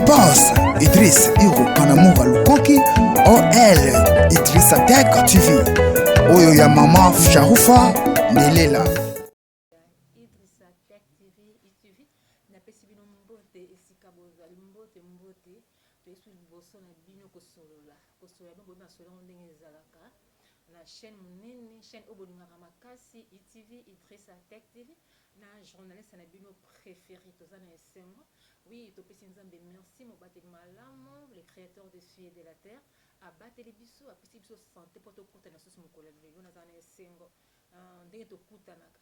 boss, Idriss Hiro Kanamoura Lukoki, OL, Idriss Tech TV, Oyo ya mama Sharufa, Nelela. Idriss Tech TV, ITV, napesi bino mbote esika bozali mbote toyesu liboso na bino kosolola bino basolola ndenge ezalaka na chaîne monene, chaîne oyo bolingaka makasi ITV, Idriss Tech TV, na journaliste na bino préféré toza na esengo. Oui, topesi nzambe merci mobateli malamu, le créateur des cieux et de la terre, abateli biso apesi biso santé po tokutana susu mokolo ya lelo naza na esengo ndenge tokutanaka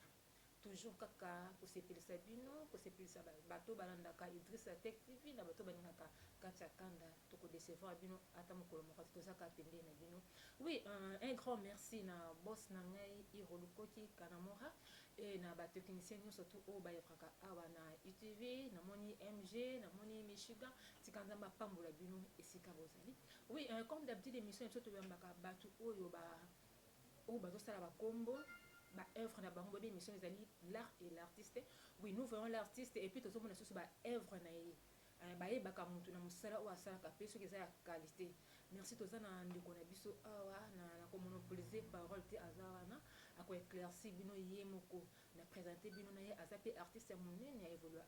toujours kaka kosepelisa bino kosepelisa bato balandaka Idriss Tech TV na bato balingaka kati ya kanda tokodecevoir bino ata mokolo moko tozaka pembeni na bino. Oui, un grand merci na boss na ngai Hiro Lukoki Kanamoura et na batechnicien nyonso tu oyo bayefraka awa na ITV, namoni MG, namoni Michigan, tikanzamba pambola bino esika bozali. Oui, comme d'habitude émission eto toyambaka bato oyo bazosala bakombo ba œuvre na bango ba émission ezali l'art et l'artiste. Oui, nous voyons l'artiste et puis tozomona susu ba œuvre na ye bayebaka mutu na mosala oyo asalaka mpe soki eza ya qualité. Merci toza na ndeko na biso awa na komonopoliser parole te aza wana akoéclaircir bino ye moko na présenter bino na ye aza mpe artiste ya monene ya évolue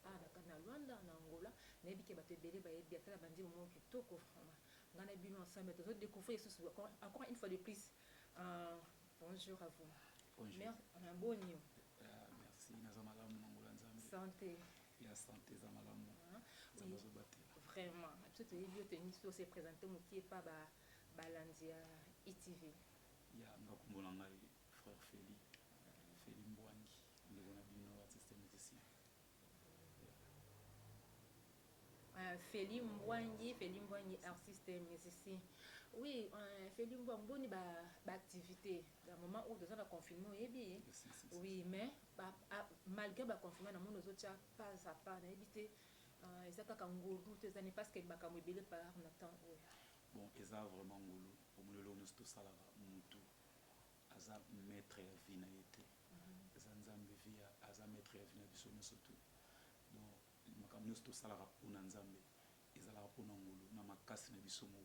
na Luanda na Angola nayebi ke bato ebele bayebi atala bandi momo kitoko vraiment nga na bino ensemble tozodécouvrir susu encore une fois de plus. Bonjour à vous. Bonjour. Bonjour. Merci. Nazamalamu Angola Nzambe. Santé. Ya santé zamalamu. Oui. Vraiment. Tout est bien tenu sur se présenter motié pas balandia ITV. Ya ngakumbona ngai frère Feli. Feli Mbwangi. Ndeko na bino artiste musicien. Feli Mbwangi artiste musicien. Oui, Feli Mbwangi activité dans moment où dans le confinement oui, mais malgré le confinement dans monde autres pas à pas na éviter ezaka kangolu te zane parce que bakamwe belé par na temps. Bon, eza vraiment ngolu pour le lo nous sala mutu aza maître ya vie na yete. Eza nzambe via aza maître ya vie na biso surtout. Donc makam nous sala pour na nzambe ezala pour na ngolu na makasi na biso mo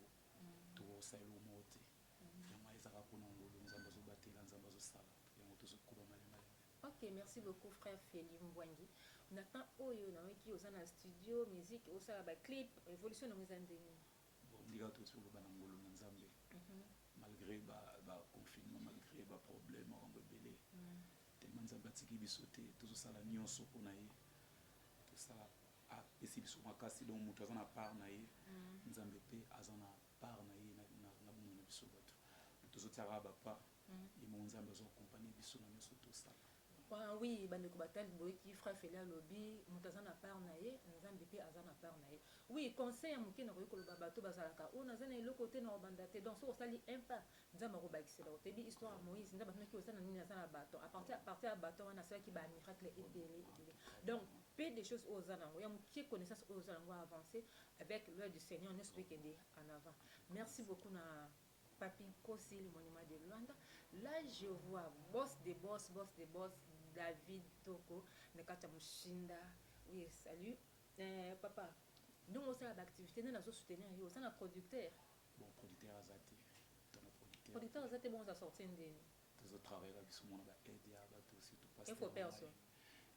to sailo mote. Yama ezala pour na ngolu nzambe zo batela nzambe zo sala yango to zo kuba malema. Ok, merci beaucoup frère Feli Mbwangi. Nathan oyo na wiki ozana studio musique osala ba clip évolution dans ndenge. Bon, ndiga to sur le banangolo na nzambe. Malgré ba confinement, malgré ba problème en belé. Tellement nzambe tiki bisoté, tout ça la nyonso pona ye. Tout ça a esi biso makasi donc mutu azana part na ye. Nzambe pe azana part na ye na bomo na biso bato. Tout ça tiara ba pa. Et mon nzambe zo accompagner biso na nyonso tout ça. Oui, bande ko batal boy ki frère Fela lobby mutazana par na ye nzambe pe azana par na ye. Oui, conseil ya muke na ko yekolo bato bazalaka o nazana le côté na obandate donc so sali impa nzambe ko bakisela o tebi histoire Moïse nzambe na ki osana nini nazana bato à partir de bato wana sala ki ba miracle et donc peu de choses aux anango ya muke connaissance aux anango avancer avec l'œuvre du Seigneur ne se kende en avant. Merci beaucoup na Papi Kosi le monument de Luanda. Là je vois boss des boss David Toko Nekata Mushinda. Oui, salut. Papa, nous on a l'activité, nous avons soutenir, nous sommes un producteur. Bon, producteur Azate. Producteur Azate, bon, ça sortit de. Tous les travailleurs là, qui sont mon aider à battre aussi tout pasteur. Il faut personne.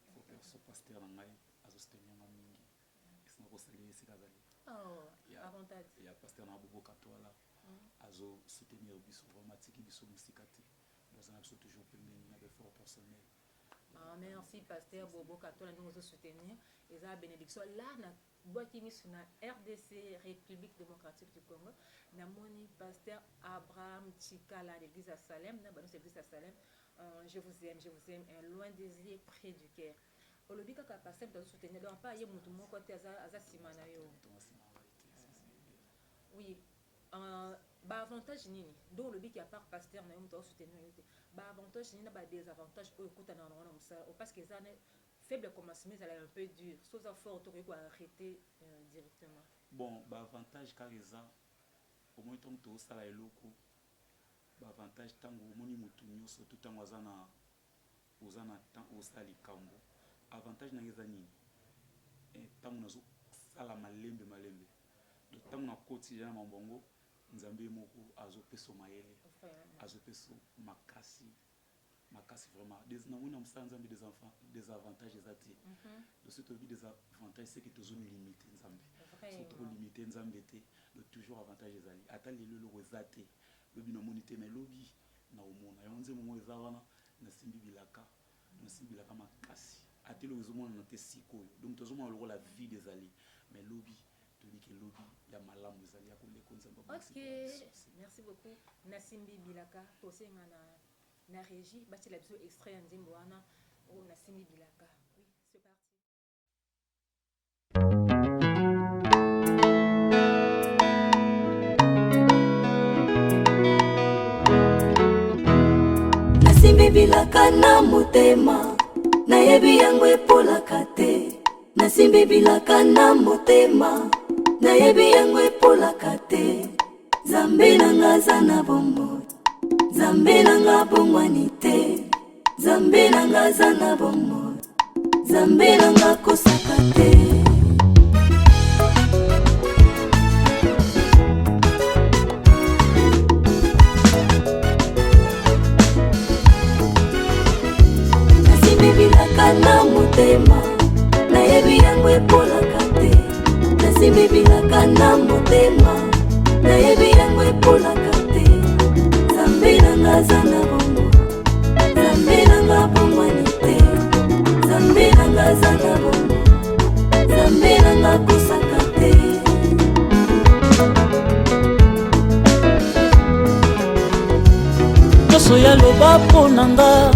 Il faut personne pasteur dans l'aïe, à soutenir ma mingi. Et c'est notre salut ici Kazali. Oh, avantage. Il y a pasteur dans Bobo Katoala. Azo soutenir biso vraiment tiki biso musikati. Nous avons toujours permis un effort personnel. Merci pasteur Bobo Katola nous nous soutenir et ça bénédiction là na boaki mis na RDC République démocratique du Congo na moni pasteur Abraham Chikala l'église à Salem na banos église à Salem. Je vous aime un loin désir près du cœur olobi kaka pasteur de soutenir donc pas ye mutu moko te aza simana yo. Oui, avantage nini donc le but qui a part pasteur na yo soutenir yo avantage nini na désavantage au écoute na on ça parce que ça faible commencement ça un peu dur soit ça fort to ko arrêter directement. Bon avantage car ça au moins tant to sala eloko avantage tango moni mutu nyonso tout tango ozana temps osali kambo avantage na ngeza nini tango nazo sala malembe ntango na quotidien na mambongo nzambe moko azopeso mayele azopeso makasi vraiment namoni na mosala nzambe des avantages eza te losi toyebi des avantages c'est que tozolimite nzambe so tokolimite nzambe te toujours avantage ezali ata lelo eloko eza te lobi namoni te mais lobi na omona yango nzembo moko eza wana nasimbi bilaka makasi ate eloko ezomonana te sikoyo donc tozomona lokola vide ezali mais lobi tolike lobi ya malamu ezali ya koleka nzambe. Ok, merci beaucoup. Nasimbi bilaka tosenga na régie batela biso extrait ya nzembo wana o nasimbi bilaka. Oui, c'est parti. Nasimbi bilaka na motema nayebi yango epolaka te. Nasimbi bilaka na motema nayebi yango epolaka te. Zambe nanga aza na bomoi, Zambe nanga bongwani te. Zambe nanga aza na bomoi, Zambe nanga kosaka te. Nasimbi bilaka na motema nayebi yango epolaka te. Nasimbi bilaka na motema nayebi yango epolaka te. Zambe nanga aza na bongo, Zambe nanga bongwani te. Zambe nanga aza na bongo, Zambe nanga kosaka te. nyonso ya loba mpo na nga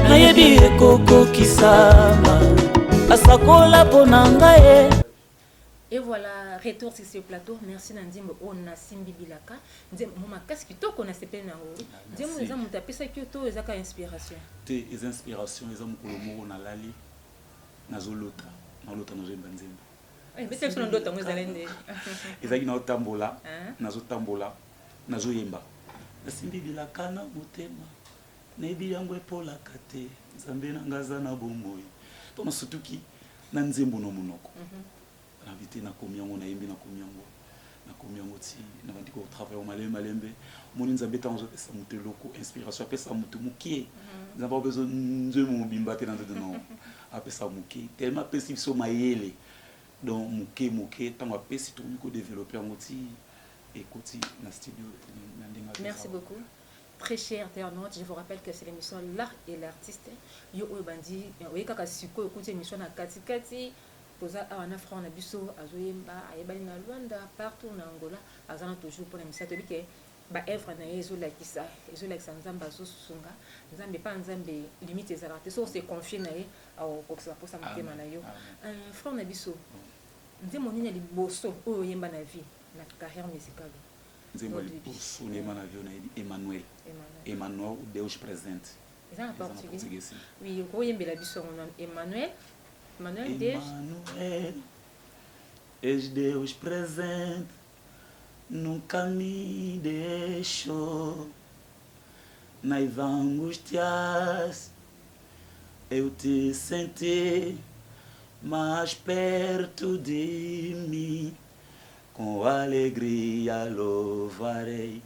nayebi ekokokisama asakola mpo na ngai. Et voilà, retour sur ce plateau. Merci Nandimbo. On a Simbi Bilaka. Mon casque qui toque, on a CP Nango. Dis-moi, les gens tapé ça qui auto, ils ont inspiration. Tes inspirations, ils ont kolomo na lali, na zolota, na lota na jemba nzembo. Eh, mais c'est sur l'autre, on est allé. Ils ont na tambola, na zotambola, na zoyemba. Na Simbi Bilaka na motema, na ebi yango epola kate, Zambe na ngaza na bomoi. Tona surtout ki na nzembo no monoko. Invité na komiango na yembi na komiango ti na bandiko travail au malembe moni nzambe tanzo pesa mutu loko inspiration pesa mutu mukie nzamba besoin nzembo mobimba te na ndodo non apesa mukie tellement pesi so mayele donc mukie tango pesi to ko développer ngoti ekoti na studio na ndenga. Merci beaucoup. Très cher internaute, je vous rappelle que c'est l'émission L'Art et l'Artiste. Yo Obandi, oui kaka siko écoute émission na Kati. Poza awana front na biso azoyemba ayebali na Luanda partout na Angola azana toujours pour la mission to bike ba œuvre na yezo la kisa nzamba zosunga nzambe pa nzambe limite ezala te so se confier na ye au kokisa posa motema na yo front na biso nzembo nini liboso oyo yemba na vie na carrière musicale nzembo liboso yemba na vie na Emmanuel Deus presente ça en portugais oui ko yembela biso na Emmanuel és Deus presente, nunca me deixou. Nas angústias eu te senti mais perto de mim. Com alegria louvarei,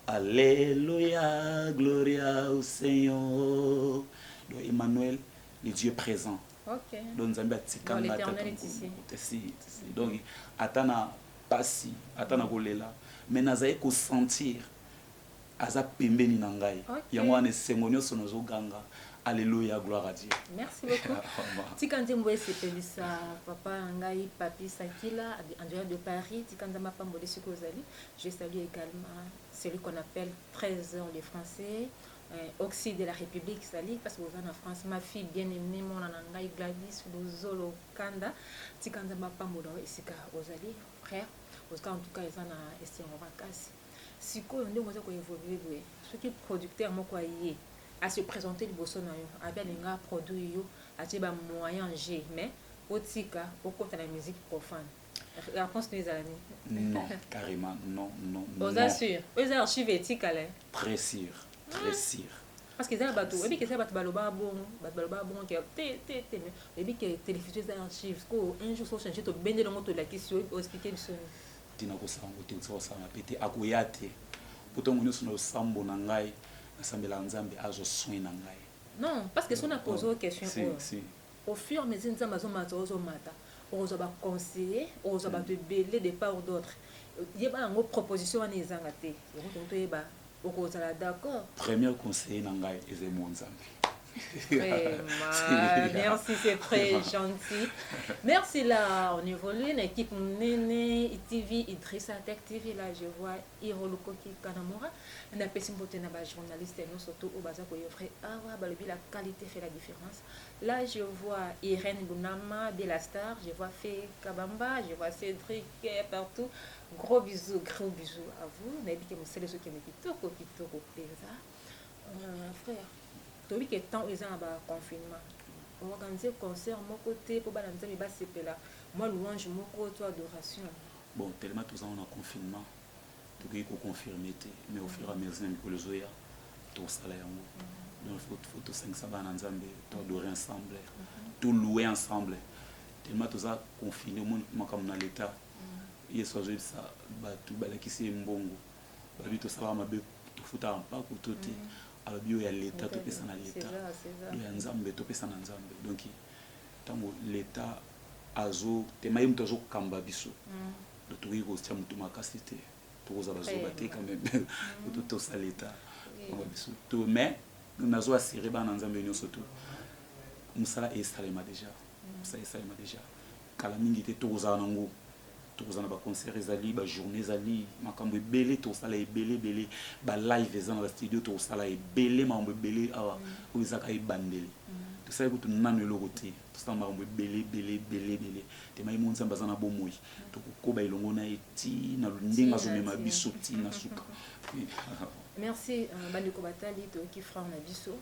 Alléluia, glória ao Senhor. Donc Emmanuel, le Dieu présent. Ok. Donc Zambia Dans l'éternel est ici. Donc atana pasi, atana kolela, mais nazaye ko sentir aza pembeni na ngai. Yango ane semonyo sonozo ganga. Alléluia, gloire à Dieu. Merci beaucoup. Tikande mboye sepelisa papa ngai papi Sakila en dehors de Paris, tikande ma femme Modé Sukozali. Je salue également celui qu'on appelle 13 ans les Français. Oxy de la République sali parce que vous en France ma fille bien aimée mon ngai Gladys Lozolo Kanda tikanda mapambola esika ozali frère osika en tout cas ils en a essayé en vacances siko ndenge oza ko évoluer boye ce qui producteur moko aye à se présenter liboso na yo abia linga produit yo atie ba moyen G mais otika okota la musique profane. La réponse nous est non carrément non. Vous assure vous archive éthique là très sûr. Très sûr. Parce que ça bateau, et puis que ça bateau baloba bon qui et puis que télévision ça archive, un jour so changer to bende le moto la question expliquer du son. tina kosango te kosala pete akoya te poto ngoni sona sambo na ngai nasambela nzambe azo soin na ngai. Non, parce que si on a posé une question, si au fur et à mesure que nous avons on va conseiller, on va te béler de part ou d'autre. Il y a une proposition à nous engager. On est d'accord. Premier conseiller na ngai est mon nzambe. Merci, c'est très gentil. Merci là, on évolue une équipe Nene ITV Idrissa Tech TV là je vois Hiro Lukoki Kanamura, on a pessimé na journaliste et nous surtout au bazar pour offrir la qualité fait la différence. Là je vois Irène Bounama de la Star, je vois Fé Kabamba, je vois Cédric partout. Gros bisous à vous. Mais bien que c'est ceux qui me kitoko plaisir. Frère tobi que temps ils ont un confinement on organise concert mon côté pour balancer mes basses là moi louange mon côté adoration bon tellement tous on a confinement tout qui ko confirmer mais au fur et à mesure que le zoya tout ça là donc faut tout 500 bana nzambe tout adorer ensemble tout louer ensemble tellement tous ça confiné moi comme dans l'état hier soir j'ai ça ba tout ba qui c'est mbongo ba bi tout ça va mabe tout fouta en pas pour tout alors bio ya l'état to pesa na l'état ya nzambe to pesa na nzambe donc tango l'état azo tema yim to zo kamba biso do to yiko tia mutu makasi te to za bazo baté quand même to sa l'état kamba biso to mais nazo assurer ba na nzambe nyo soto musala estalema déjà kala mingi te to za nango tozana ba concert ezali ba journée ezali makambo ebele tosala ebele ba live ezana ba studio tosala ebele makambo ebele awa oyizaka ebandeli tosala ko tunana eloko te tosala makambo ebele te mai monza bazana bomoi tokokoba elongo na eti na ndinga zomema biso ti na suka. Merci bandeko batali to ki franc na biso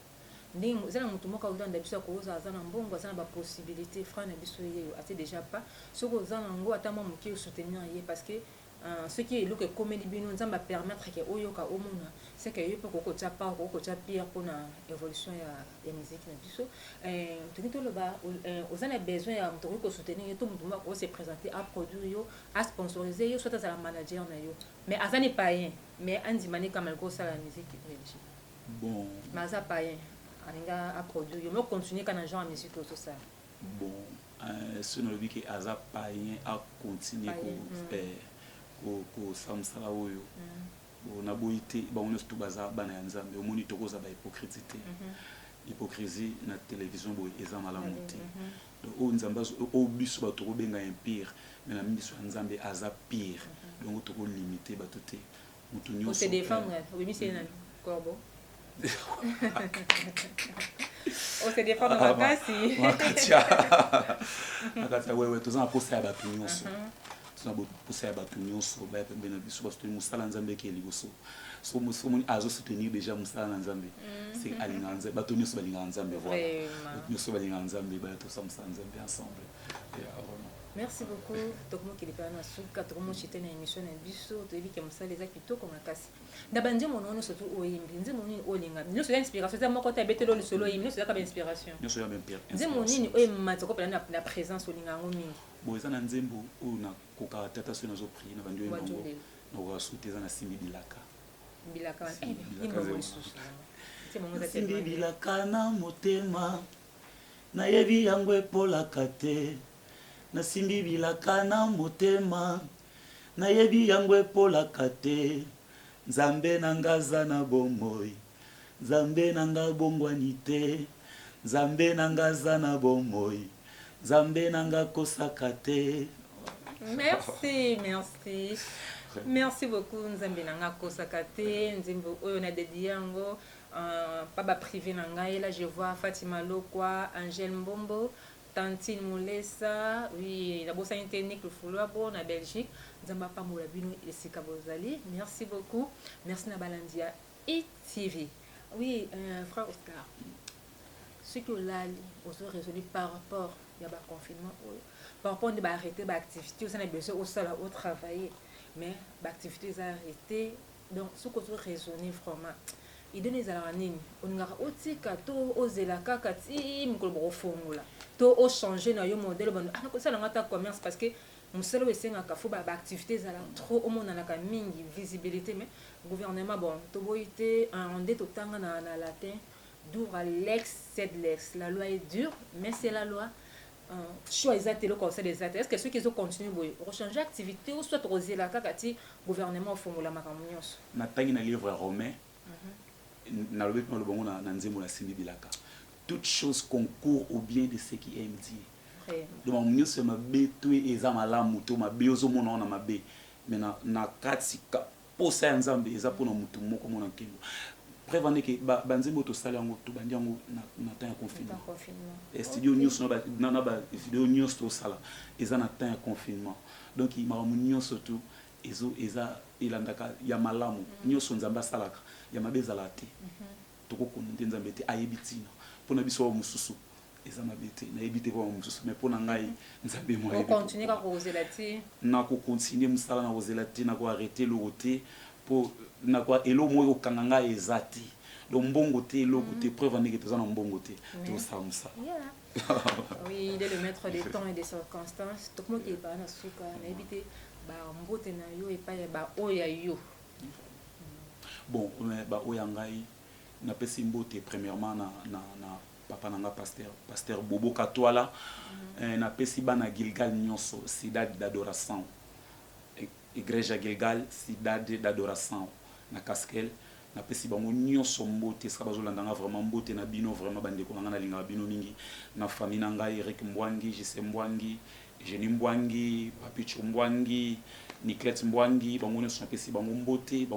ndingo zana mutu moka ulanda biso koza zana mbongo zana ba possibilité franc na biso yeyo ati déjà pas soko zana ngo ata mo moki soutenir ye parce que ce qui est le que comédie bino nzamba permettre que oyoka omona c'est que yo peut ko tia pas ko tia pire pour na évolution ya musique na biso to le ba ozana besoin ya mutu ko soutenir to mutu ko se présenter à produire yo à sponsoriser yo soit à la manager na yo mais azani païen mais andi mani comme ko ça la musique religieux bon mais ça païen alinga a produire yo me continuer kana genre musique tout ça bon ce ne veut que aza païen a continuer ko samsala oyo na boité ba on est baza bana ya nzambe o moni tokoza ba hypocrisie na télévision boy eza malamu te donc o nzamba o biso ba to benga empire mais na mingi so nzambe aza pire donc to ko limiter ba toté mutu nyoso c'est des femmes oui mais c'est un corbeau on se défend dans la makati wewe tozana posa ya batu nyonso tuna posa ya batu nyonso ba pe bena biso baso musala nzambe ke liboso so musomoni azo soutenir déjà musala na nzambe c'est alinga nzambe batu nyonso balinga nzambe voilà nyonso balinga nzambe ba to samsa nzambe ensemble. Merci beaucoup. Donc moi qui les parents suka to mo chitena émission na biso to ebi ke musala za kitoko makasi ndabanje monono surtout oyimbi nzi monini olinga nyo so inspiration za moko ta betelo le solo yimbi nyo so ka inspiration nyo so ya même pire nzi monini oyimata ko pela na présence olinga ngomingi boza na nzembo o na koka tata so na zo prier na bandio yango na wa souteza na simbi bilaka simbi bilaka na motema na yebi yango epolaka te na simbi bilaka na motema na yebi yango epolaka te nzambe nanga aza na bomoi nzambe nanga bongwani te nzambe nanga aza na bomoi nzambe nanga kosaka te. Merci beaucoup nzambe nanga kosaka te nzimbo oyo na dédié yango pas ba privé nanga et là je vois Fatima Lokwa, Angèle Mbombo, Tantine Moulessa, oui, la bosse technique le Fouloabo na Belgique, nzamba pa mola bino esika bozali. Merci beaucoup. Merci na Balandia ITV. Oui, frère Oscar. Ce que là on résolu par rapport à ba confinement par rapport à arrêter ba activité, on a besoin au sala au travailler. Mais l'activité est arrêtée, donc ce qu'on doit raisonner vraiment il donne les alanines on a aussi kato ozela kakati mkolbo fongula to o changer na yo modèle bon ah ça na ngata commerce parce que mosala oyo esengaka fo baactivité ezala trop omonanaka mingi visibilité mais gouvernement bon toboyi te nde totanga na latin dur à l'ex c'est de l'ex la loi est dure mais c'est la loi choix exact le conseil des actes est-ce que ceux qui ont continué boy rechanger activité ou soit rosela kaka ti gouvernement fongola makambo nyonso na tangi na livre romain na lobet na lobongo na nzembo na simbi bilaka toute chose concourt au bien de ceux qui aiment Dieu donc nyonso mabe to eza malamu to mabe ozomona na mabe mais na kati ka posa ya nzambe eza pona mutu moko mona nkelo prévane ke banzembo to sala yango to bandi yango na temps ya confinement studio nyonso na ba video nyonso to sala eza na temps ya confinement donc makambo nyonso to eza ilandaka ya malamu nyonso nzambe asalaka ya mabe ezala te tokokona nde nzambe te ayebi ntina mpona biso wa mosusu eza mabe te nayebi te mpo mosusu mais mpona ngai nzambe nakokontinue mosala na kozela te nakoarrete eloko te mpo elo moko okanga ngai eza te donc mbongo te eloko te preuve andeke toza na mbongo te tosala mosala oui il est le maître des temps et des circonstances tokomoki epa na suka nayebi te bambote na yo epai baoyo ya yo bon baoyo ya ngai napesi mbote premièrement na papa nanga pasteur Bobo Katwala napesi bana Gilgal nyonso cidade d'adoration igreja Gilgal cidade d'adoration na Kaskel napesi bango nyonso mbote saka bazolandanga vraiment mbote na bino vraiment bandeko nanga nalingaka bino mingi na famille na ngai Eric Mbwangi Jesse Mbwangi Jenny Mbwangi Papicho Mbwangi Niklet Mbwangi bango nyonso napesi bango mbote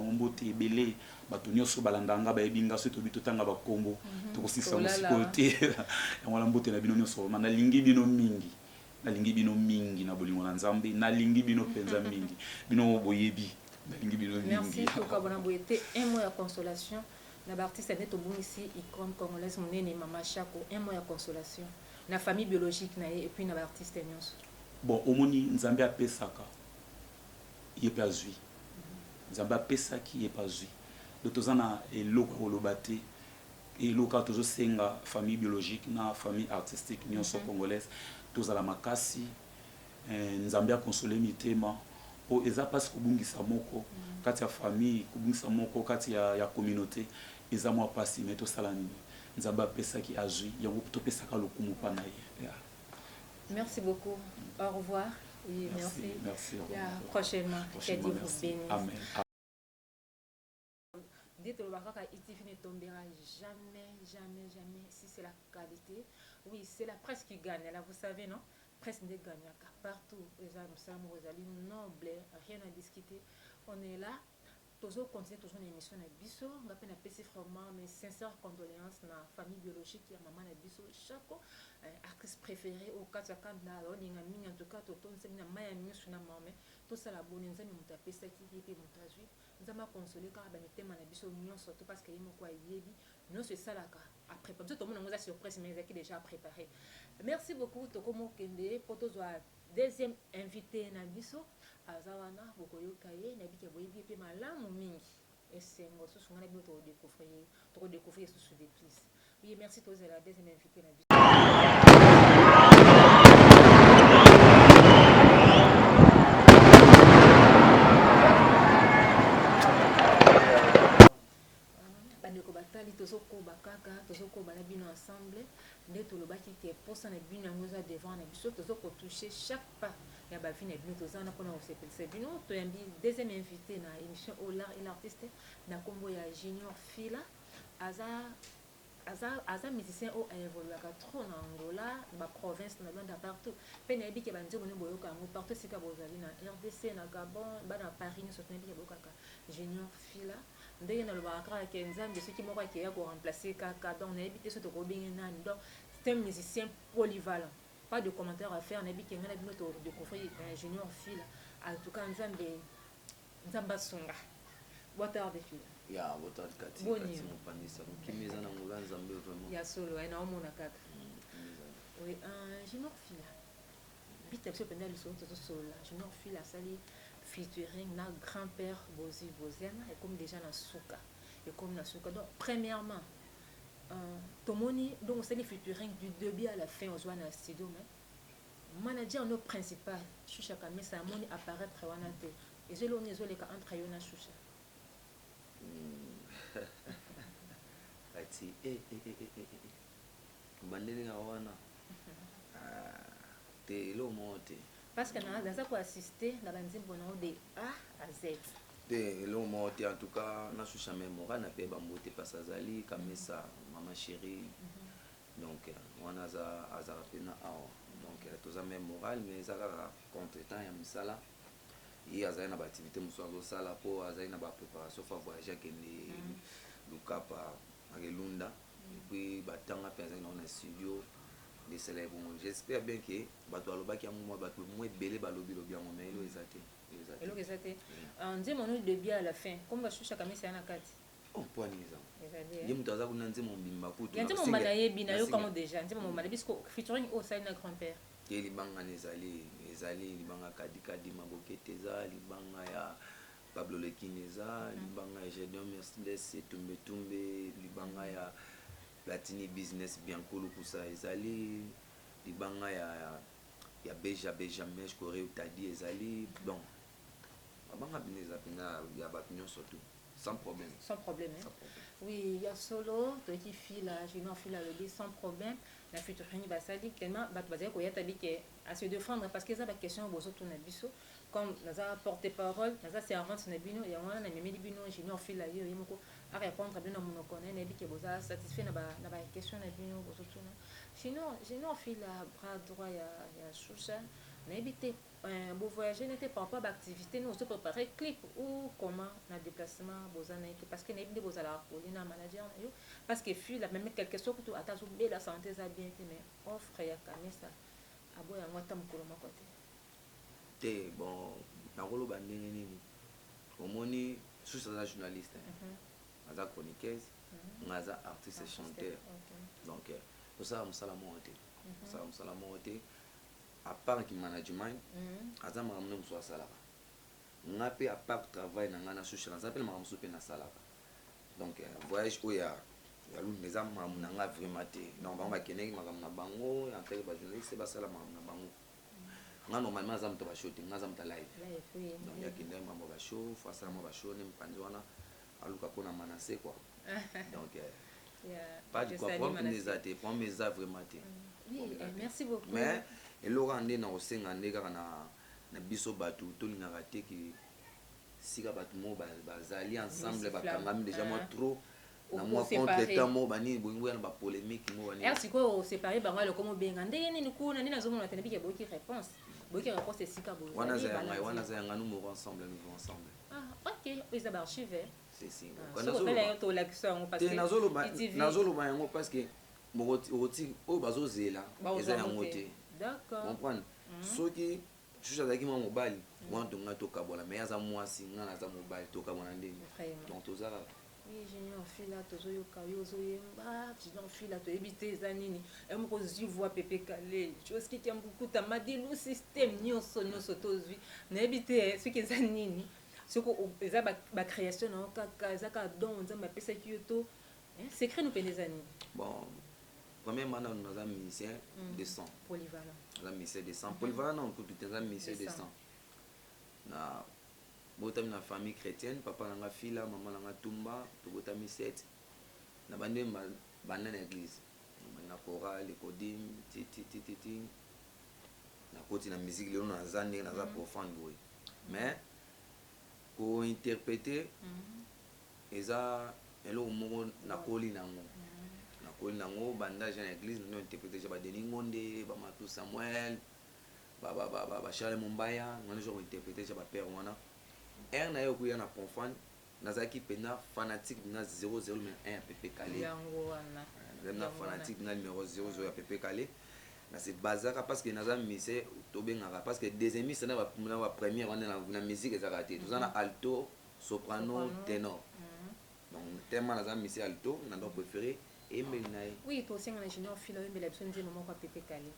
ebele bato nyonso balandanga bayebi nga so tobi totanga bakombo tokosisa mosiko te yango la mbote na bino nyonso nalingi bino mingi na bolingo na nzambe nalingi bino mpenza mingi bino boyebi nalingi bino mingi. Merci tokabona boyete un mot ya consolation na baartiste ane tobongisi icône congolaise monene Mama Chako un mot ya consolation na famille biologique na ye et puis na baartiste nyonso bon omoni nzambe apesaka ye pe azwi nzambe apesaki ye pe azwi donc toza na eloko koloba te eloko tozosenga famille biologique na famille artistique nyonso congolaise tozala makasi nzambe akonsole mitema po eza pasi kobungisa moko kati ya famille kobungisa moko kati ya communauté eza mwa pasi me tosala nini nzambe apesaki azwi yango topesaka lokumu mpa na ye. Merci beaucoup, au revoir et merci. Prochainement, que Dieu vous bénisse. Amen. Dites le Baraka ITV ne tombera jamais si c'est la qualité. Oui, c'est la presse qui gagne. Là, vous savez, non? Presse ne gagne pas partout. Les hommes, noble, rien à discuter. On est là. Toujours continuer toujours une émission na biso. On va faire un petit fragment, mes sincères condoléances na famille biologique et maman na biso. Chaque artiste préféré au cas de Canada, on a mis en tout cas tout on sait na maya miso na maman. Tout ça la bonne nzami mutape ça qui était montage. Nous avons consolé car ben thème na biso union surtout parce que yemo kwa yebi. Non c'est ça là après tout le monde nous a surprise mais qui déjà préparé. Merci beaucoup Tokomo Kende pour tous deuxième invité na biso. Azawana bokoyoka ye na bike boyebi pe malamu mingi esengo so sungana bi to découvrir sous des plus. Oui, merci tous à la deuxième invité na biso. Bandeko batali tozoko bakaka tozoko bana bino ensemble nde tolobaki ke posa na bino yango eza devant na biso tozoko toucher chaque pas ya ba vie na bino tozana mpona kosepelisa bino toyambi deuxième invité na émission au l'art et l'artiste na kombo ya Junior Fila aza musicien oyo aévoluaka trop na Angola ba province na banda partout mpe nayebi ke banzembo ne boyoka yango partout esika bozali na RDC na Gabon bana Paris nyonso nayebi ke boyokaka Junior Fila ndenge nalobaka kaka ke nzambe soki moko akeya koremplace kaka donc nayebi te so tokobenge nani donc c'est un musicien polyvalent. Pas de commentaires à faire, nabi kenga na bino to découvrir Junior Fila en tout cas nzamba songa botar de fila ya botar kati mopanisa kimeza na ngula nzambe vraiment ya solo na omona kaka oui Junior Fila bita so pendant le solo to solo Junior Fila sali featuring na grand-père Bozi Bozena et comme déjà na suka et comme na suka donc premièrement tomoni donc c'est les featuring du début à la fin aux joie na studio mais manager no principal Choucha Kamisa amoni apparaître wana te ezoloni ezoleka entre yo na Choucha ati bandeli na wana te lo mote parce que naza ko assister na banzimbo na de A à Z te lo mote en tout cas na Choucha mémoire na pe bambote pas azali Kamisa mama chérie donc wana za azara pena awa donc toza même moral mais ezaka contre-temps ya misala ye azali na baactivité mosusu azosala mpo azali na bapréparation fa voyage akende lukapa akelunda epuis batanga mpe azali nango na studio desala ebongo j'espère bien ke bato balobaki yango mwa bato mwa ebele balobilobi yango mais elo eza te eloko eza te nzembo no de bien à la fin comme bashusha Kamisa na kati mpwani eza ye moto aza kuna nzembo mbimba kutu ya nzembo mbala yebi na yo kamo déjà nzembo mbala bisko featuring osali na grand-père ye libanga ezali libanga kadikadi mabokete eza libanga ya Pablo Lekine eza libanga ya Gédéon Mercedes tumbetumbe libanga ya Platini Business Biankulu kusa ezali libanga ya Benjamin Corée utadi ezali bon babanga bino eza pena ya bato nyonso tu sans problème oui ya solo toki fila jino fila le sans problème la future ni basali tellement bat bazé ko yata bike à se défendre parce que ça ba question bozo tona biso comme naza porte-parole naza servante na bino ya wana na mimi bino jino fila yo yimoko a répondre bino mon connaît na bike boza satisfait na ba question na bino bozo tona sinon jino fila bras droit ya Choucha na éviter beau voyager n'était pas d'activité nous se préparer clip ou comment na déplacement bozana parce que n'ébile bozala colina manager parce que fut la même quelque chose que ata zo la santé ça bien mais offre ya Kamisa abo ya ngata mukolo makote te bon nakolo bandenge nini omoni Choucha za journaliste aza chroniqueuse ngaza artiste chanteur donc ça musala mote ça musala mote à part qui management aza makambo mosusu asalaka nga mpe à part travail na nga na Choucha naza mpe na makambo mosusu mpe nasalaka donc voyage oyo ya lunda eza makambo na nga vraiment te donc bango bakendeki makambo na bango en tant que bajournaliste basala makambo na bango nga normalement aza moto bashow te nga aza moto live donc yakendeki makambo bashow fo asala mwa bashow ne mopanzi wana aluka mpona manase quoi donc pas de quoi problème eza te problème eza vraiment te merci beaucoup mais eloko nde na kosenga nde kaka na biso bato tolingaka te ke sika bato mo bazali ensemble bakangami déjà moi trop na moi contre-temps mo banini bolingo yana bapolémique mo banini sikoyo oséparé bango aloko mobenga ndenge nini kuna nde nazomona tene bike boyoki réponse esika boyo wana za yanga nous mourons ensemble nous vivons ensemble ok eza baarchive c'est si nazoloba yango parce que okoti oyo bazozela eza yango te comprendre soki Choucha azalaki mwa mobali wana tonga tokabola mais aza mwasi nga naza mobali tokabona ndenge donc tozala junior fila tozoyoka yo ozoyemba junior fila toyebi te eza nini moko ozwi voi pepe kale chose kiti ya mokukuta madilu système nyonso tozwi nayebi te soki eza nini soki eza bacréation na yo kaka eza kaka don nzambe apesaki yo to secret no pene eza nini bon premièrement nous avons musicien de sang polyvalent la musicien de sang polyvalent non tout est un musicien de sang na botami na famille chrétienne papa nanga fila maman nanga tumba to botami 7 na bande banda na église na chorale kodim ti na koti na musique lelo na zande na za profane boy mais ko interpréter eza elo moko na koli nango nakoli nango banda ja na église no interpréter ja ba Denis Ngonde ba Matou Samuel ba Charles Mumbaya ngana jo interpréter ja ba père wana na yo kuya na profane nazaki pena fanatique na 00 mais 1 pp calé yango wana na fanatique na numéro 00 ya pp calé na c'est bazaka parce que naza mise to bengaka parce que deuxième mise na ba première wana na musique ezaka te tout ça na alto soprano ténor donc tellement naza mise alto na donc préféré et melnaï oui to singa na junior filo mbele besoin de moment kwa pp calé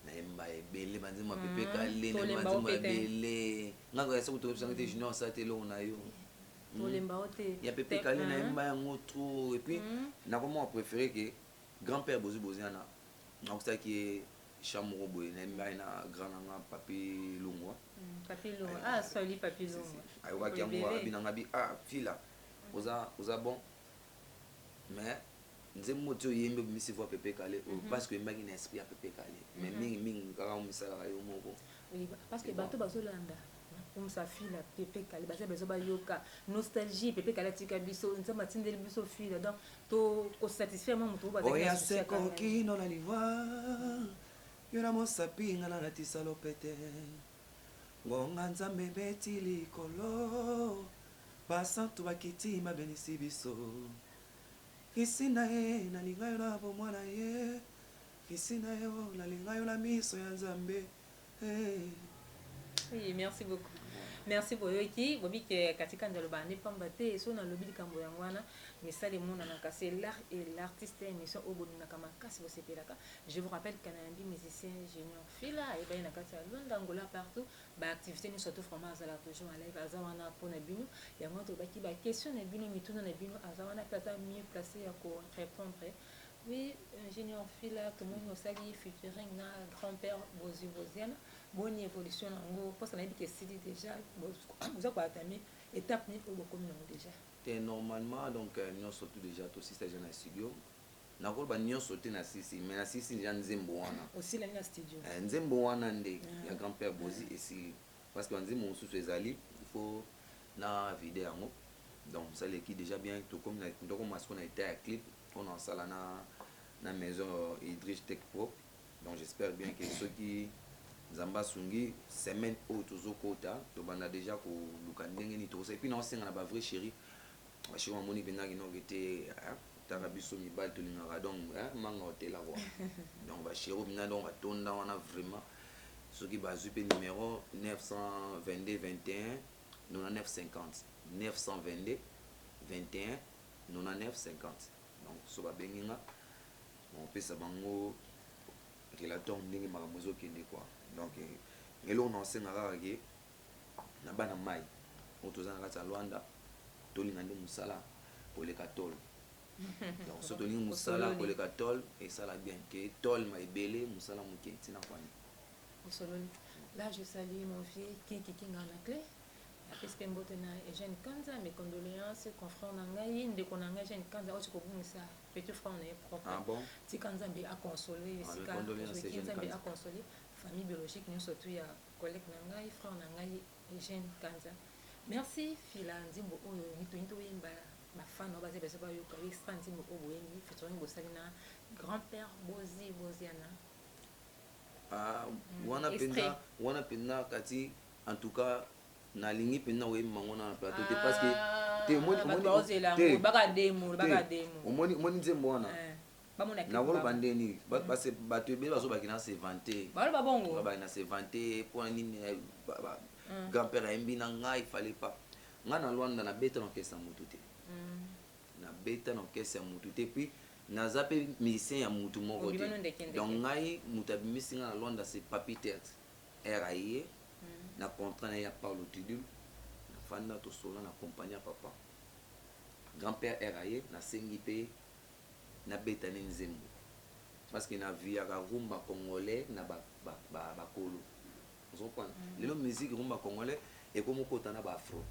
na yemba ebele banzima pepe kale na banzima ebele ngako ya sokuto opsanga te junior sa te lo na yo tolemba ote ya pepe kale na yemba yango trop et puis na comment préféré que grand-père bozu bozana na kusaki chambre boy na grand nga papi lungwa Soli papi lungwa ay wa kiango abinanga bi fila oza bon mais nzembo to yembe misi voix Pepe Kale parce que mbaki na esprit ya Pepe Kale mais mingi kaka misala yo moko oui parce que bato bazolanda comme ça fila Pepe Kale bazo ba yoka nostalgie Pepe Kale tika biso nzamba tindeli biso fila donc to ko satisfaire mo muto ba oya se koki no la liwa yona mo sapinga na tisalo pete ngonga nzambe beti likolo basantu bakiti mabenisi biso kisi na ye nalinga yo na bomwana ye kisi na yo nalinga yo na miso ya nzambe. Oui, merci beaucoup. Merci pour yoki bobi ke katika ndalo bande pamba te so na lobi likambo yangwana misali mona na kase l'art et l'artiste émission obodu na kama kasi bo sepelaka. Je vous rappelle kanambi musicien Junior Fila et ben na kati ya Londres Angola partout ba activité ni surtout vraiment azala toujours en live azawana pona bino yango to baki ba question na bino mituna na bino azawana tata mieux placé ya ko répondre. Oui, Junior Fila comme on osali featuring na grand-père Bozi Boziana. Bonne évolution parce qu'on a dit que c'est déjà vous avez atteint étape ni pour beaucoup déjà normalement donc nous surtout déjà tout si c'est dans le studio na ko ba nous sauter na sisi mais na sisi déjà nzembo wana aussi la studio nzembo wana ndé ya grand-père Bozi ici parce que nzembo sous ezali il faut na vidéo yango donc ça l'équipe déjà bien tout comme donc on a été à clip on en salle na maison Idriss Tech Pro donc j'espère bien que ceux qui Zamba Sungi semaine au tozokota to banda déjà ko luka ndenge ni to et puis non senga na ba vrai chéri ba chéri moni bena ki no gete tanga biso mi bal to lingara donc manga hotel la roi donc ba chéri bena donc atonda wana vraiment ce qui ba zupe numéro 922 21 99 50 922 21 99 50 donc so ba benginga on peut ça bango relateur ndenge makamozo kende quoi. Donc ngelo on enseigne rarage na bana mai otozana kata Luanda tolinga ndi musala pour les catol donc so tolinga musala pour les catol et ça la bien que tol mai belé musala mukenti na kwani Osoloni. Là je salue mon vieux qui ngana clé parce que mbotena et jeune kanza mes condoléances confrère nangai ndeko nangai jeune kanza oti ko bumisa petit frère on est propre bon ti kanza mbi a consoler sika kanza a consoler famille biologique nous surtout ya collègue nangai frère nangai Eugène Kanza. Merci Fila Nzimbo oyo nito yemba ba fan baze bese ba yoka extra Nzimbo oyo yembi featuring bosalina grand-père Bozi Boziana. Wana pena kati en tout cas na lingi pena we mangona na plateau te parce que te moni baka demo moni Nzimbo wana na volo bandeni parce que bato ebele bazo bakina se vanter balo bongo ba na se vanter pour nini grand-père embi na ngai fallait pas nga na Luanda na beta na kesa mutu te na beta na kesa mutu te puis naza pe musicien ya mutu moko te donc ngai mutu abimisi nga na Luanda c'est Papi Tête RAIE na contrat na ya Paulo Tidul na fanda to solo na compagnie papa grand-père RAIE na sengi pe na beta ni Nzembo parce que na via ka rumba congolais na ba kolo on comprend le musique rumba congolais et comme kota na ba afro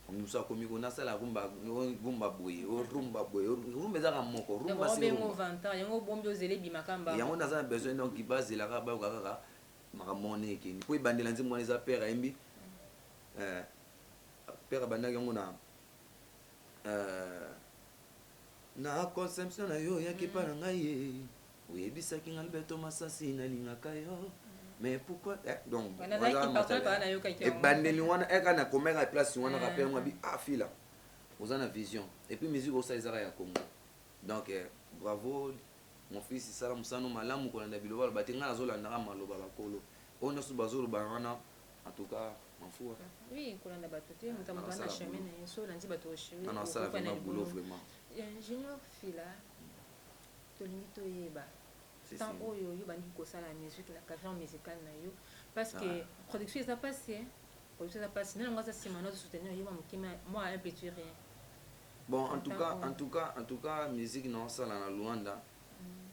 on nous a commis on a ça la rumba boy rumba za ka moko rumba c'est rumba vanta yango bombi ozele bimakamba yango na za besoin donc qui base la ka ba ka maka monnaie ki ni ko bandela Nzembo les père embi père bandaki yango na conception na yo yaki pa na ngai oyebisaki nga Alberto Masasi nalingaka yo mais pourquoi donc bandeli wana eka na komeka place wana rappel moi bi fila oza na vision et puis musique osa ezaka ya Congo donc bravo mon fils sala musano malamu kolanda biloba batenga nazolandaka maloba bakolo oyo nyonso bazoloba wana en tout cas m'en oui kolanda bato te motambo na chemin na so landi bato oshiri non ça vraiment boulot vraiment Junior Fila tolingi toyeba tant oyo yo bandi kosala musique la carrière musicale na yo parce que production ça passe non ngasa simano de soutenir yo mukima moi un petit rien bon en tout cas musique non ça na Luanda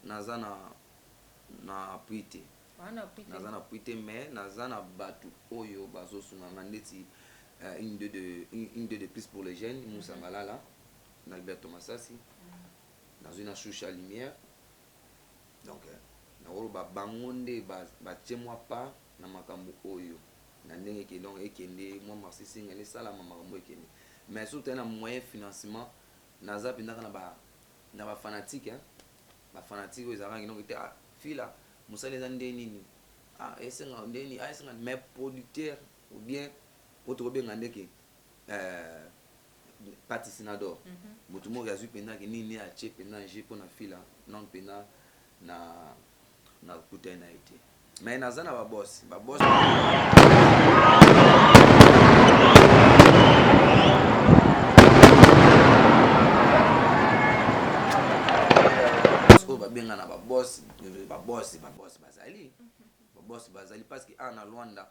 naza na appuité naza na pui te mais naza na bato oyo bazosunganga ndeti une deux de plus pour les jeunes Moussa Malala na Alberto Masasi nazwi na Choucha Lumière donc nakoloba bango nde batie mwa part na makambo oyo na ndenge ke donc ekende mwa marché singele esalama makambo ekende mais surtout na moyen financement naza mpendaka na bafanatique bafanatique oyo ezalaki donc te fila mosala eza nde nini esenga ndeni esenga mais producteur ou bien oyo tokobenga ndeke patissinador motu moko azwi mpendaki nini atie mpenda nge mpo na fila non mpenda na kuta na ye te mais naza na babosi oyo babenga na babosi bazali parce que na Luanda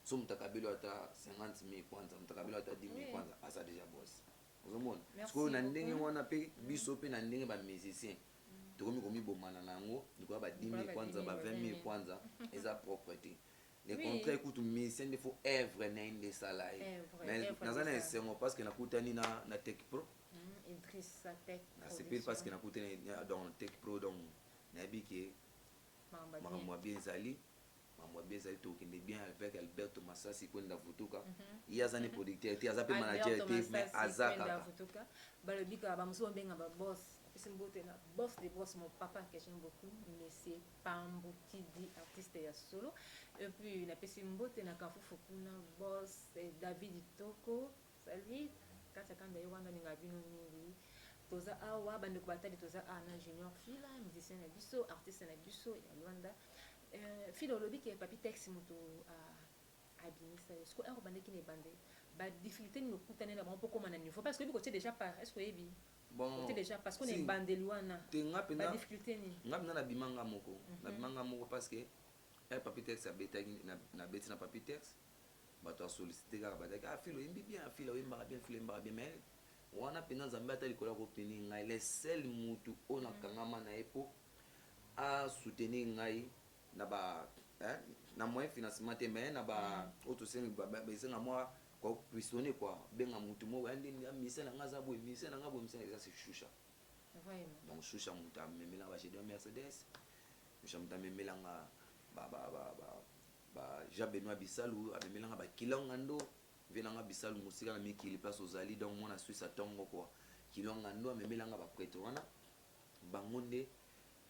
so moto akabeli ata 50,000 kwanza moto akabeli ata 10,000 kwanza aza déjà bosi ozomona sikoyo na ndenge wana mpe biso mpe na ndenge bamusicien tokomi komibomana na yango likoya ba 10,000 kwanza ba 20,000 kwanza eza propre te le contraire kutu musicien nde fo œuvre na ye nde esala ye mais naza na esengo parce que nakutani na Tech Pro nasepeli parce que nakutani dans Tech Pro donc nayebi ke makambo ya bien ezali tokende bien avec Alberto Masasi kwenda vutuka ye aza ne producteur te aza mpe manager te mais aza kaka balobika bamosusu babenga baboss apesi mbote na boss de boss mon papa que j'aime beaucoup monsieur Pambu Kidi artiste ya solo et puis napesi mbote na kafufu kuna boss David Toko salut kata kanda ye wana ninga bino mingi toza awa bandeko batali toza na junior fila musicien na biso artiste na biso ya Luanda filo lobi ke papi texte moto abimisa est-ce que bandeki ne bande ba difficulté ni okutana na bango poko na niveau parce que biko déjà par est-ce que yebi bon tu déjà parce qu'on est bandé loana ba difficulté ni ngapena na bimanga moko parce que papi texte abetaki na beti na papi texte bato solliciter kaka bataki filo yembi bien filo yemba bien mais wana pena nzambe ata likola ko peni ngai le seul mutu ona kangama na epo a soutenir ngai na moyen financement te mais na auto sengi besenga moi quoi questionner quoi benga mutu mo andi mise na ngaza boy mise na ngabo mise ça c'est Choucha donc Choucha mutu memela ba chez Mercedes Choucha mutu memela nga ba Jean Benoît Bisalou memela nga ba kilonga ndo venanga Bisalou musika na mikili place ozali donc mona Suisse atongo quoi kilonga ndo memela nga ba prêtre wana bangonde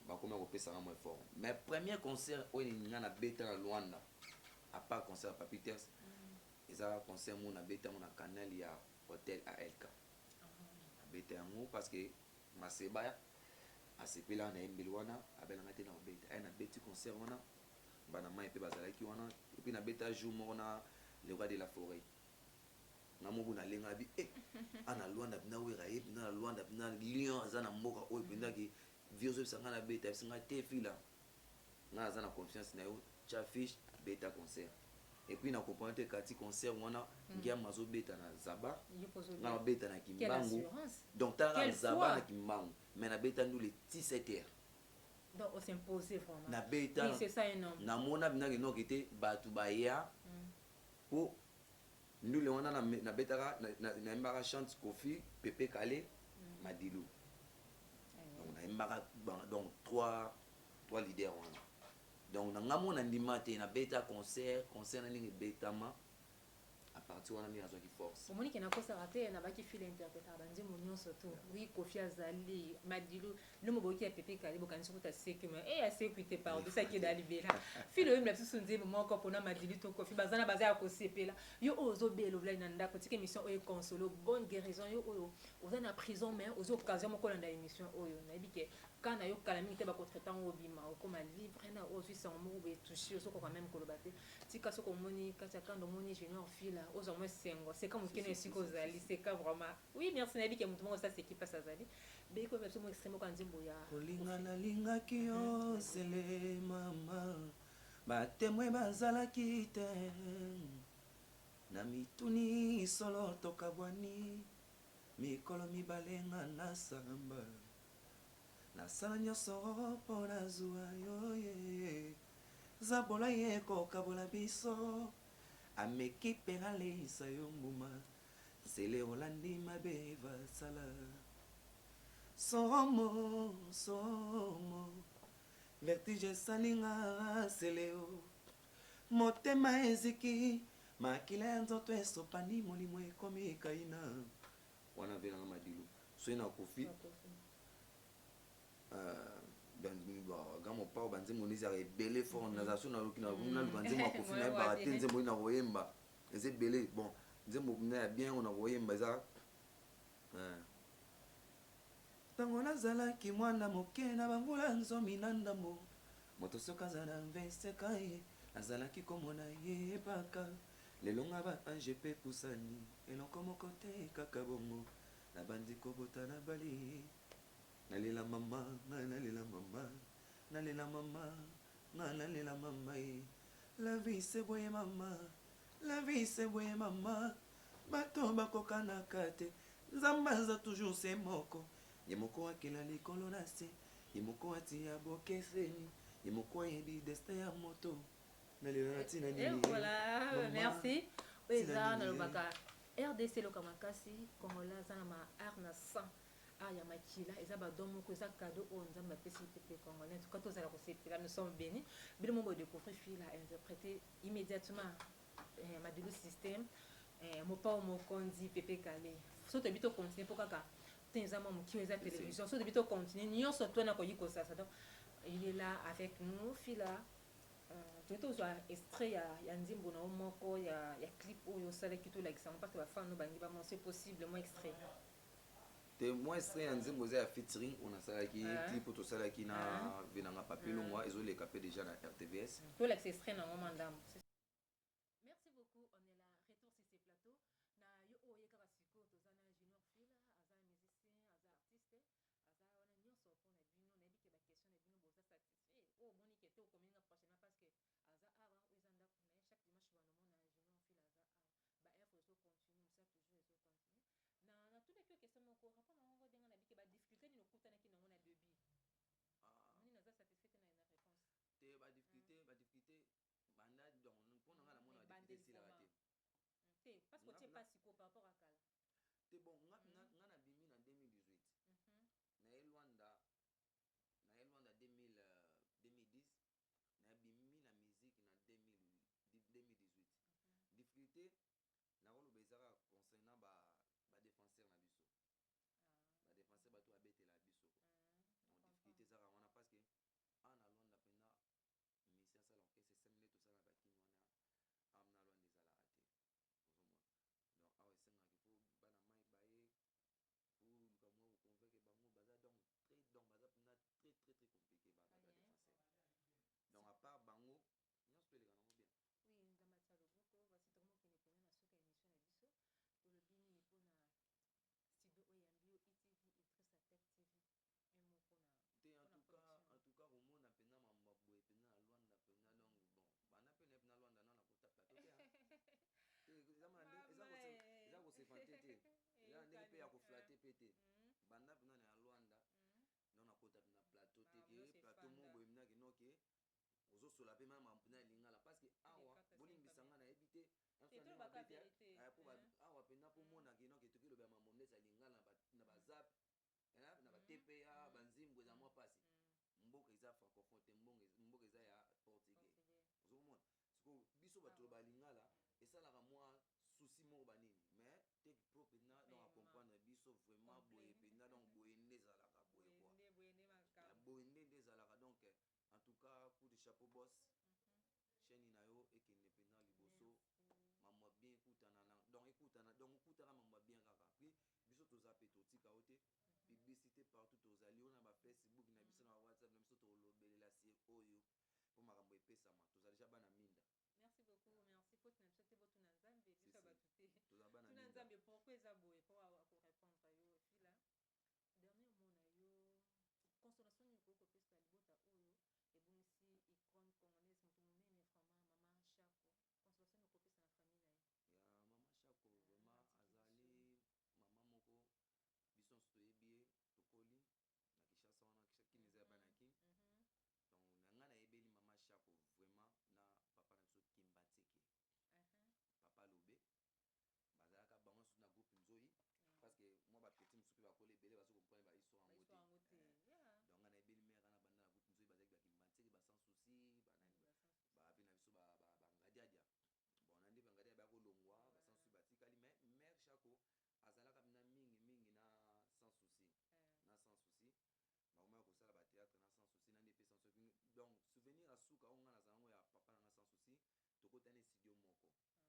bakoma kopesa moi fort mais premier concert oyo ninga na beta na Luanda à part concert papi texte eza concert mo na beta mo na canal ya hotel ALK beta yango parce que maseba asepela na embeli wana abelanga te na beta na beti concert wana bana mai pe bazalaki wana et puis na beta jour mo na le roi de la forêt na mobu na lenga bi ana Luanda bina wera ye bina Luanda bina lion azana mboka oyo bindaki viozo sanga na beta singa te fila na azana confiance na yo cha fiche beta concert et puis na comprendre kati concert wana ngia mazo beta na Zaba na beta na Kimbangu donc ta Zaba na Kimbangu mais na beta nous les 17h donc on s'imposer vraiment na beta oui c'est ça énorme na mona bina que no kité batu baya pour nous le wana na beta na mbaka chante Kofi Pepe Kale Madilu donc trois leaders wana donc nanga mona ndima te na beta concert na ningi betama à partir wana ni azaki force omoni ke na kosa raté na baki file interpréter bandi monyo surtout oui Kofi Azali Madilu le moboki ya Pepe Kale bokanisi kuta sécurité et à sécurité par de ça qui est d'arriver là file même la sous-ndé moment ko pona Madilu to Kofi bazana baza ya kosepela yo ozo belo bla nanda ko tike mission oyo consolo bonne guérison yo oyo oza na prison mais aux occasions moko landa émission oyo na biki quand na yo kalami te ba ko traitant obima o comme livre na ozo sans mot be toucher ozo quand même kolobate tika soko moni kata kando moni junior fila ozo mo sengo c'est comme kene siko zali c'est ka vraiment oui merci na biki mutu mo ça c'est qui passe azali be ko version mo extrême ko nzimbo ya kolinga na linga kio sele mama ba temwe bazalaki te na mituni solo tokabwani mikolo mibalenga na samba nasala nyonso mpo nazwa yo ye zabola ye kokabola biso ameki mpe naleisa yo mbuma sele olandi mabe vasala somo vertige esalinga seleo motema eziki makila ya nzoto esopani molimo ekomi ekaina wana velanga madilu soki nakofi gamo pao banzembo ezaka ebele fort naza so naluki naluka nzembo akofi nayebaka te nzembo oyi na koyemba eza ebele bon nzembo na ya bien oyo na koyemba eza ntango nazalaki mwana moke na bangula nzomi na ndambo moto soki azala mveseka ye nazalaki komona ye baka lelo nga baange mpe pusani eloko moko te kaka bongo nabandi kobota na bali nalela mama nga nalela mama nalela mama nga nalela mama ye la vie c'est boye mama la vie c'est boye mama bato bakokanaka te nzambe aza toujours se moko ye moko akela likolo na se ye moko atia bokeseni ye moko ayebi destin ya moto nalela na ntina nini voilà merci oyo eza nalobaka RDC eloka makasi kongola aza na ma art na 100 art ya makila eza badon moko eza cadeau oyo nzambe apesi pepe congolais en tout cas tozala kosepela nous sommes bénis bino mo bodécouvrir fille a interprété immédiatement Madilu système mopao mokonzi pepe kale so toyebi tocontinue mpo kaka tenza mwa moki eza télévision so toyebi tocontinue nyonso twana koyi kosasa donc il est là avec nous fila toyete ozwa extrait ya nzimbo na yo moko ya clip oyo osalaki tolakisamo parce que bafan no bangi bamo c'est possible mo extrait te moi extrait ya nzimbo eza ya featuring on asalaki clip tosalaki na venanga papilo moi ezoleka mpe déjà na RTVS tolakisa extrait nango mandambo. Merci beaucoup, on est là retour sur ces plateaux na yo oye kaka sikoyo toza na Junior Fila aza musicien aza artiste aza wana nyonso mpona bino nayebi ke baquestion na bino boza satisfait oyo omoni ke te okominga prochainement parce que aza awa oyo eza ndako na ye chaque dimanche banomona Junior Fila aza awa baeffre ezocontinue mosala toujours ezocontinue na tunaki yo question moko rapport na yango ndenge nayebi ke badifficulté nini okutanaki nango na début nini naza satisfait te na réponse te badifficulté banda donc mpona nga namona badifficulté esilaka te te parce que otie pas sikoyo par rapport à kala te bon nga nabimi na 2018 naye Lwanda 2010 nabimi na musique na 2018 difficulté nakoloba ezaka concernant badéfenseur na biso badéfenseur bato babetela biso donc difficulté ezaka wana parce que ana Lwanda mpena musicien asala orchestre 5 minutes tosala bakini wana amna Lwanda ezalaka te ozomona donc awa esengaki fo bana mai baye pour luka mwa koconvaincre bango baza donc baza mpena très compliqué badéfenseur donc à part bango nyonso toleka nango bien oui nzambe atia loboko basi tokomokende pene na suka émission na biso tolobi nini mpona studio oyo yambi yo ETV Idrissa Tech TV un mot mpona te en tout cas omona mpena mamba boye mpena na Lwanda mpena donc bon bana mpena mpena Lwanda nana kota plateau te eza kosefante te eza ndenge mpe ya koflate mpe te banda mpena na ya Lwanda donc nakota mpena plateau te ke plateau moko boye mnake noke ozosola mpe mama mpena ya lingala parce que awa bolimbisanga nayebi te awa mpena mpo monake noke tokiloba mambo ndeti ya lingala na bazap na baTPA banzimbo eza mwa pasi mboka eza francophone te mboka eza ya portugais ozokomona sikoyo biso bato balingala esalaka mwa souci moko banini mais te pro mpena donc acomprendre biso vraiment boye mpena donc boye nde ezalaka boye kwa boye nde ezalaka donc en tout cas coup de chapeau boss chaîne na yo ekende mpena liboso mamwa bien ekutana donc okutana mamwa bien kaka puis biso toza mpe totika yo te publicité partout tozali oyo na bafacebook na biso na whatsapp na biso tolobelela sie oyo mpo makambo epesama toza deja bana minda. Merci beaucoup, merci pour ton absence votre nzambe biso batuté tuna nzambe pourquoi eza boye pour répondre yo fila dernier mot na yo consolation ni ko pesa libota oyo ebungisi icône congolaise mutu munene vraiment mama Shako consolation ni ko pesa na famille na ye ya mama Shako vraiment azali mama moko biso toyebi tokoli na Kinshasa wana kini eza banaki donc nanga na yebeli mama Shako vraiment petit mosusu mpe bakolo ebele bazo comprendre bahistoire yango te donc nga na ebeli mare na banda na butu nzoyi bazalaki bakimantseki basan souci banani bape na biso bangadiadia bon na nde bangadiadia bakolongwa basan souci batikali mais mare chako azalaka mpena mingi na sans souci na sans souci bakomaka kosala batéâtre na sans souci na nde pe sans souci donc souvenir asuka oyo nga nazala yango ya papa na nga sans souci tokotani studio moko Marxiste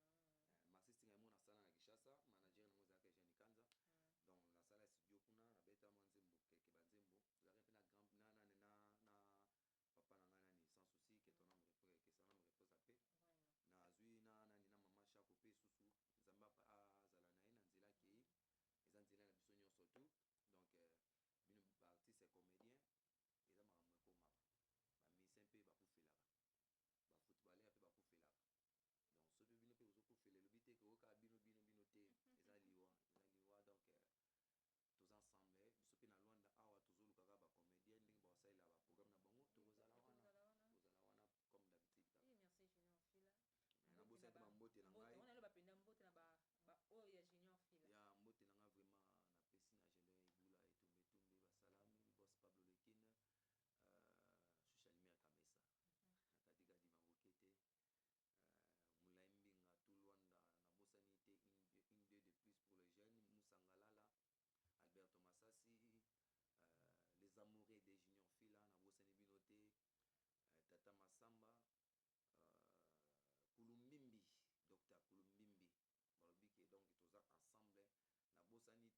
ngai mona sala na Kinshasa manager nango ezalaka Jean Kanza donc nasala studio kuna nabeta mwa nzembo keke banzembo ezalaka mpe na grand na papa na ngai nani sans souci que son âme repose paix nazwi na nani na mama Chako pe susu nzambe azala na ye na nzela akei eza nzela na biso nyonso tu donc bino baartiste comédien eza makambo ekomaka bamusicien mpe bakufelaka bafootballeur mpe bakufelaka donc soki bino mpe ozokufela elobi te koyoka bino te eza liwa donc toza ensemble biso mpe na lwanda awa tozolukaka bacomédien ndenge bakosalela baprogramme na bango tokozala wana comme d'habitude nabosa te bambote na ngai ya mbote na ngai vraiment napesi na Gédéon Ebula etumbetumbe basalami bibos Pablo Lekine Shusha Lumière Kamesa katikati mabokete Moulay Mbinga tout Luanda nabosani te une deux de plus pour les jeunes Moussangalala Alberto Massassi les amoureux des juniors fila nabosani bino te Tata Massamba Kulumbimbi Dr Kulumbimbi balobike donc toza ensemble nabosani te bana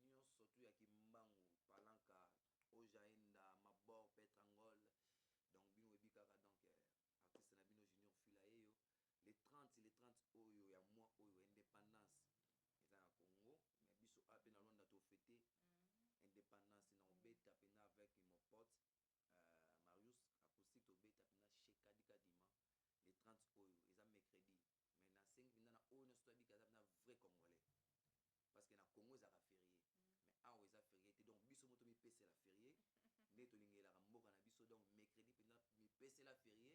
nyonso tu ya Kimbangu Palanka Ojaenda Mabor Petrangol donc bino ebikaka donc artiste na bino junior fila eyo les 30 oyo ya mois oyo indépendance eza na Congo mais biso ape na Rwanda to fêter indépendance na obeta pena avec mon pote Marius acoustique to beta pena Shekadika Dima les 30 oyo eza mercredi mais na 5 bina na oyo na story bika na vrai congolais parce que na Congo eza férié mais awa eza férié te donc biso moto mi pese la férié ne to lingela mboka na biso donc mercredi pena mi pese la férié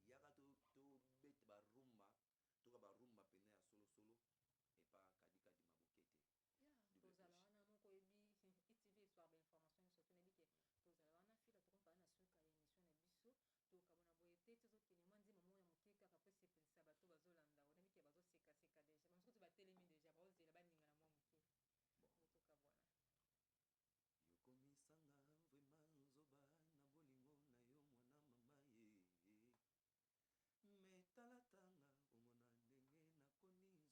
yaka to beta ba rumba to ka ba rumba pena ya solo et pas kadika di mabokete tozala wana moko ebi ITV histoire d'information surtout na bike tozala wana fila tokompa na suka ya émission na biso tokabona boye te tozokende mwa nzima moko ya moke kaka po sepelisa bato bazolanda ona bike bazoseka deja bamosuku batelemi deja bazozela baninga na mwa moke tokabona yokomisanga vraiment nzoba na bolingo na yo mwana mama ye metalatanga omona ndenge nakoni nzoto sosi bolingo osambwisi ngai mawa ezabo bon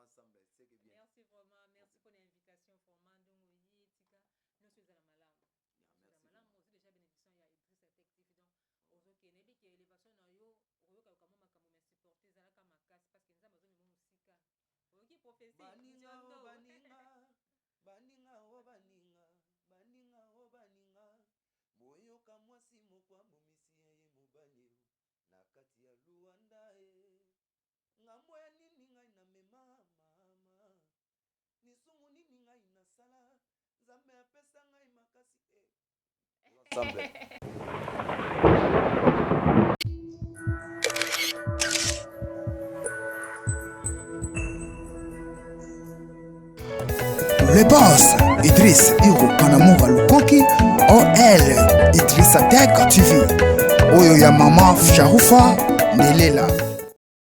on eza babiloko katikati merci vraiment merci pour l'invitation vraiment ndongo yi tika nyonso ezala malamu malamu ozo déjà bénédiction ya Idrissa Tech TV donc ozokende biki élévation na yo oyoka kama makambo mais supporter ezalaka makasi parce que nzambe azomema mosika oyoki prophétie baninga boyoka mwasi moko abomisi ye mobali na kati ya Luanda ngambo ya nini ngai na mema mama nisungu nini ngai nasala nzambe apesa ngai makasi Le boss Idriss Kanamoura Lukoki OL Idrissa Tech TV oyo ya mama Sharufa Nelela